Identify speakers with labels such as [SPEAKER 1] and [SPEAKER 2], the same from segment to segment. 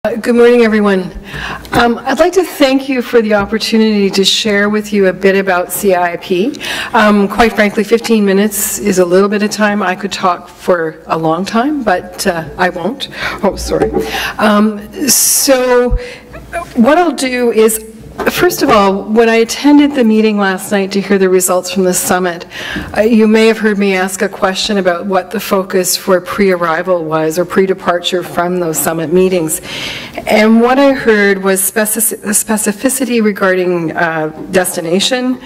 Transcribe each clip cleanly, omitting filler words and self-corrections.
[SPEAKER 1] Good morning, everyone. I'd like to thank you for the opportunity to share with you a bit about CIP. Quite frankly, 15 minutes is a little bit of time. I could talk for a long time, but I won't. Oh, sorry. So what I'll do is, first of all, when I attended the meeting last night to hear the results from the summit, you may have heard me ask a question about what the focus for pre-arrival was or pre-departure from those summit meetings. And what I heard was specificity regarding destination,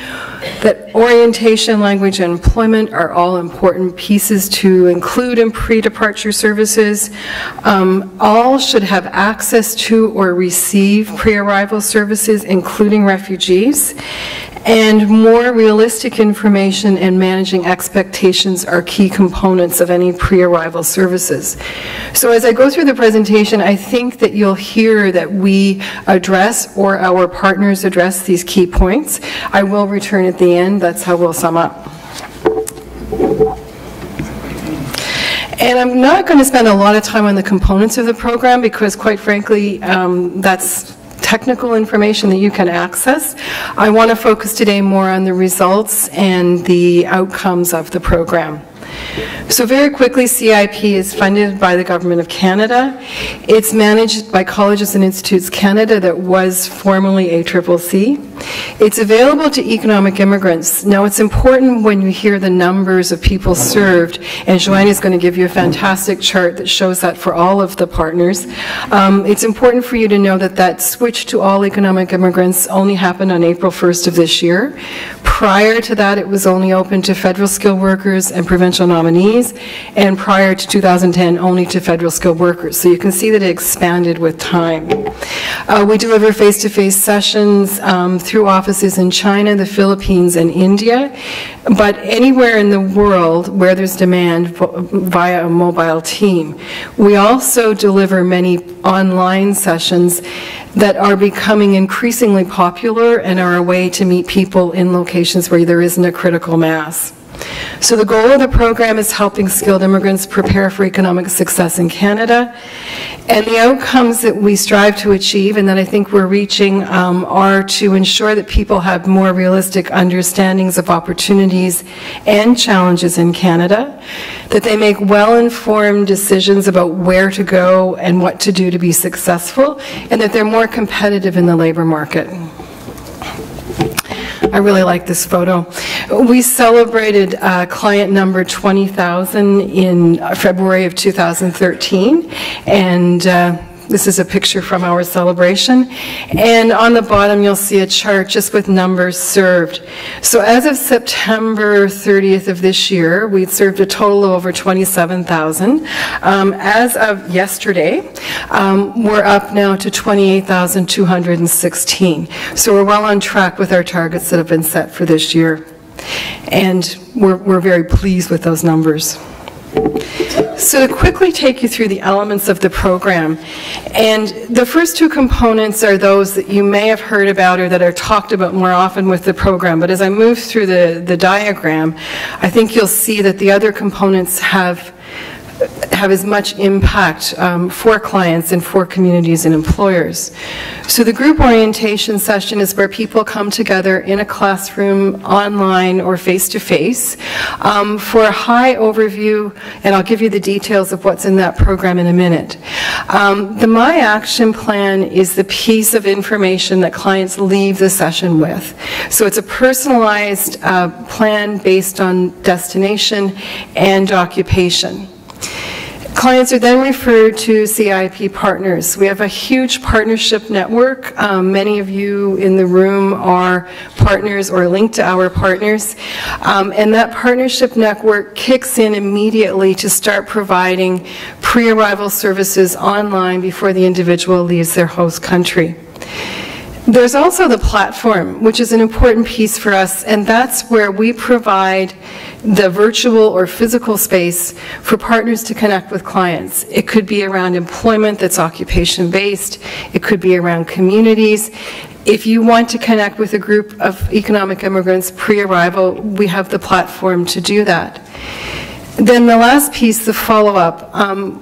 [SPEAKER 1] that orientation, language, and employment are all important pieces to include in pre-departure services. All should have access to or receive pre-arrival services, including refugees, and more realistic information and managing expectations are key components of any pre-arrival services. So as I go through the presentation, I think that you'll hear that we address, or our partners address, these key points. I will return at the end. That's how we'll sum up. And I'm not going to spend a lot of time on the components of the program because, quite frankly, that's technical information that you can access. I want to focus today more on the results and the outcomes of the program. So very quickly, CIP is funded by the Government of Canada. It's managed by Colleges and Institutes Canada that was formerly ACCC. It's available to economic immigrants. Now it's important when you hear the numbers of people served, and Joanne is going to give you a fantastic chart that shows that for all of the partners. It's important for you to know that that switch to all economic immigrants only happened on April 1st of this year. Prior to that, it was only open to federal skilled workers and provincial nominees, and prior to 2010, only to federal skilled workers. So you can see that it expanded with time. We deliver face-to-face sessions through offices in China, the Philippines, and India, but anywhere in the world where there's demand via a mobile team. We also deliver many online sessions that are becoming increasingly popular and are a way to meet people in locations where there isn't a critical mass. So the goal of the program is helping skilled immigrants prepare for economic success in Canada. And the outcomes that we strive to achieve and that I think we're reaching are to ensure that people have more realistic understandings of opportunities and challenges in Canada, that they make well-informed decisions about where to go and what to do to be successful, and that they're more competitive in the labor market. I really like this photo. We celebrated client number 20,000 in February of 2013, and this is a picture from our celebration. And on the bottom, you'll see a chart just with numbers served. So as of September 30th of this year, we'd served a total of over 27,000. As of yesterday, we're up now to 28,216. So we're well on track with our targets that have been set for this year. And we're very pleased with those numbers. So to quickly take you through the elements of the program, and the first two components are those that you may have heard about or that are talked about more often with the program, but as I move through the diagram, I think you'll see that the other components have as much impact for clients and for communities and employers. So the group orientation session is where people come together in a classroom, online, or face-to-face for a high overview, and I'll give you the details of what's in that program in a minute. The My Action Plan is the piece of information that clients leave the session with. So it's a personalized plan based on destination and occupation. Clients are then referred to CIP partners. We have a huge partnership network. Many of you in the room are partners or linked to our partners. And that partnership network kicks in immediately to start providing pre-arrival services online before the individual leaves their host country. There's also the platform, which is an important piece for us, and that's where we provide the virtual or physical space for partners to connect with clients. It could be around employment that's occupation-based. It could be around communities. If you want to connect with a group of economic immigrants pre-arrival, we have the platform to do that. Then the last piece, the follow-up,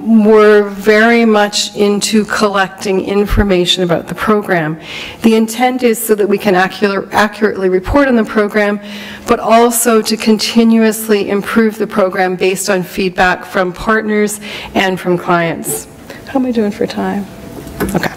[SPEAKER 1] we're very much into collecting information about the program. The intent is so that we can accurately report on the program, but also to continuously improve the program based on feedback from partners and from clients. How am I doing for time? Okay.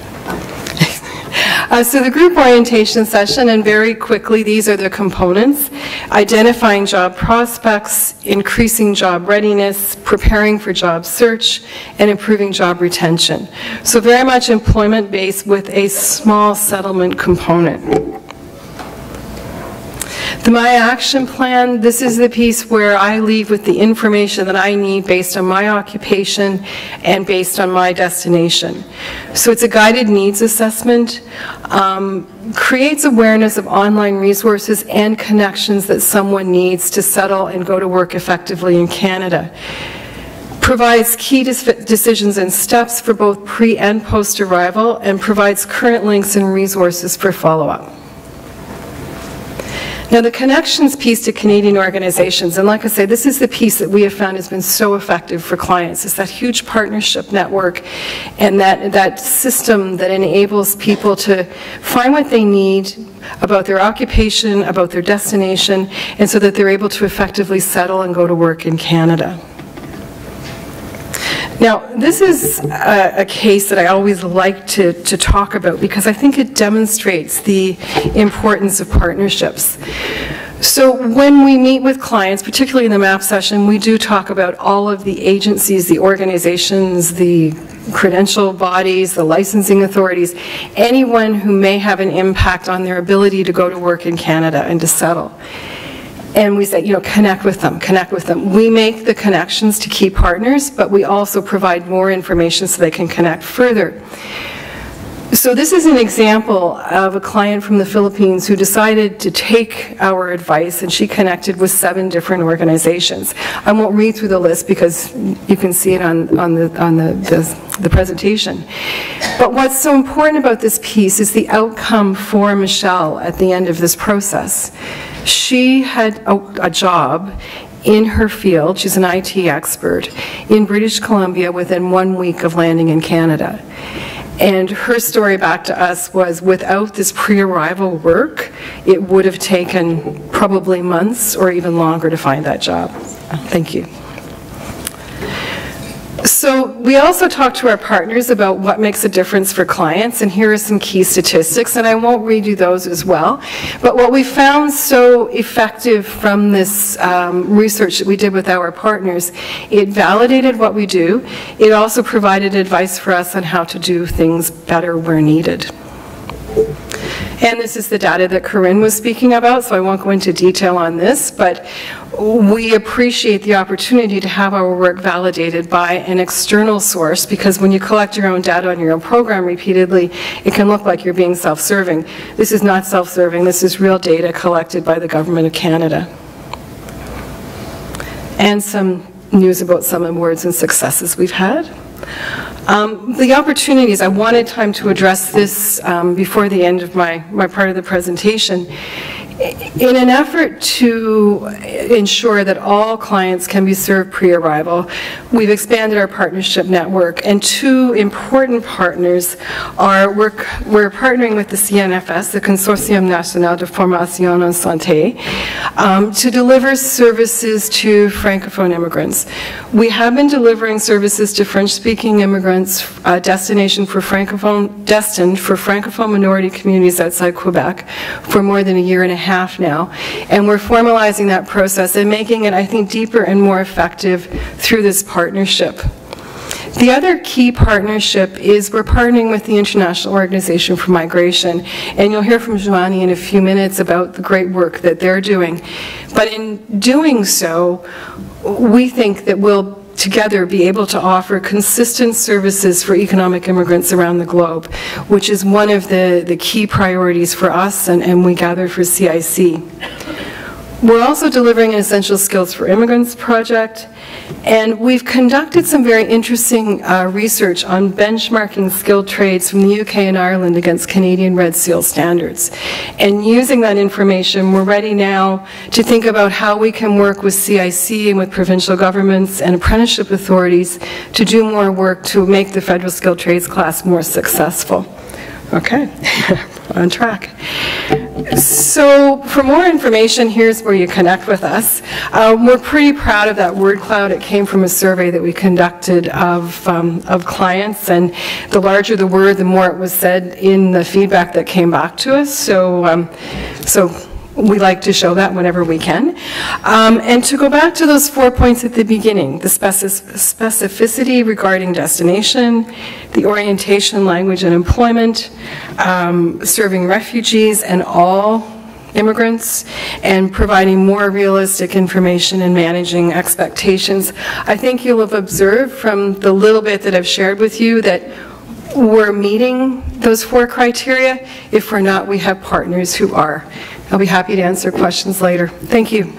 [SPEAKER 1] So the group orientation session, and very quickly, these are the components: identifying job prospects, increasing job readiness, preparing for job search, and improving job retention. So very much employment-based with a small settlement component. The My Action Plan, this is the piece where I leave with the information that I need based on my occupation and based on my destination. So it's a guided needs assessment, creates awareness of online resources and connections that someone needs to settle and go to work effectively in Canada. Provides key decisions and steps for both pre- and post-arrival, and provides current links and resources for follow-up. Now, the connections piece to Canadian organizations, and like I say, this is the piece that we have found has been so effective for clients, is that huge partnership network and that system that enables people to find what they need about their occupation, about their destination, and so that they're able to effectively settle and go to work in Canada. Now, this is a case that I always like to talk about because I think it demonstrates the importance of partnerships. So when we meet with clients, particularly in the MAP session, we do talk about all of the agencies, the organizations, the credential bodies, the licensing authorities, anyone who may have an impact on their ability to go to work in Canada and to settle. And we say, you know, connect with them, connect with them. We make the connections to key partners, but we also provide more information so they can connect further. So this is an example of a client from the Philippines who decided to take our advice, and she connected with 7 different organizations. I won't read through the list because you can see it on the presentation. But what's so important about this piece is the outcome for Michelle at the end of this process. She had a job in her field, she's an IT expert, in British Columbia within 1 week of landing in Canada. And her story back to us was, without this pre-arrival work, it would have taken probably months or even longer to find that job. Thank you. So we also talk to our partners about what makes a difference for clients, and here are some key statistics, and I won't read you those as well. But what we found so effective from this research that we did with our partners, it validated what we do. It also provided advice for us on how to do things better where needed. And this is the data that Corinne was speaking about, so I won't go into detail on this, but we appreciate the opportunity to have our work validated by an external source, because when you collect your own data on your own program repeatedly, it can look like you're being self-serving. This is not self-serving. This is real data collected by the Government of Canada. And some news about some awards and successes we've had. The opportunities, I wanted time to address this before the end of my part of the presentation. In an effort to ensure that all clients can be served pre-arrival, we've expanded our partnership network, and 2 important partners are, we're partnering with the CNFS, the Consortium National de Formation en Santé, to deliver services to Francophone immigrants. We have been delivering services to French-speaking immigrants, destined for Francophone minority communities outside Quebec, for more than a year and a half now, and we're formalizing that process and making it, I think, deeper and more effective through this partnership. The other key partnership is we're partnering with the International Organization for Migration, and you'll hear from Joanny in a few minutes about the great work that they're doing. But in doing so, we think that we'll together be able to offer consistent services for economic immigrants around the globe, which is one of the key priorities for us and we gather for CIC. We're also delivering an Essential Skills for Immigrants project, And we've conducted some very interesting research on benchmarking skilled trades from the UK and Ireland against Canadian Red Seal standards. And using that information, we're ready now to think about how we can work with CIC and with provincial governments and apprenticeship authorities to do more work to make the federal skilled trades class more successful. Okay, on track. So for more information, here's where you connect with us. We're pretty proud of that word cloud. It came from a survey that we conducted of clients, and the larger the word, the more it was said in the feedback that came back to us. So we like to show that whenever we can. And to go back to those 4 points at the beginning, the specificity regarding destination, the orientation, language, and employment, serving refugees and all immigrants, and providing more realistic information and managing expectations. I think you'll have observed from the little bit that I've shared with you that we're meeting those 4 criteria. If we're not, we have partners who are. I'll be happy to answer questions later. Thank you.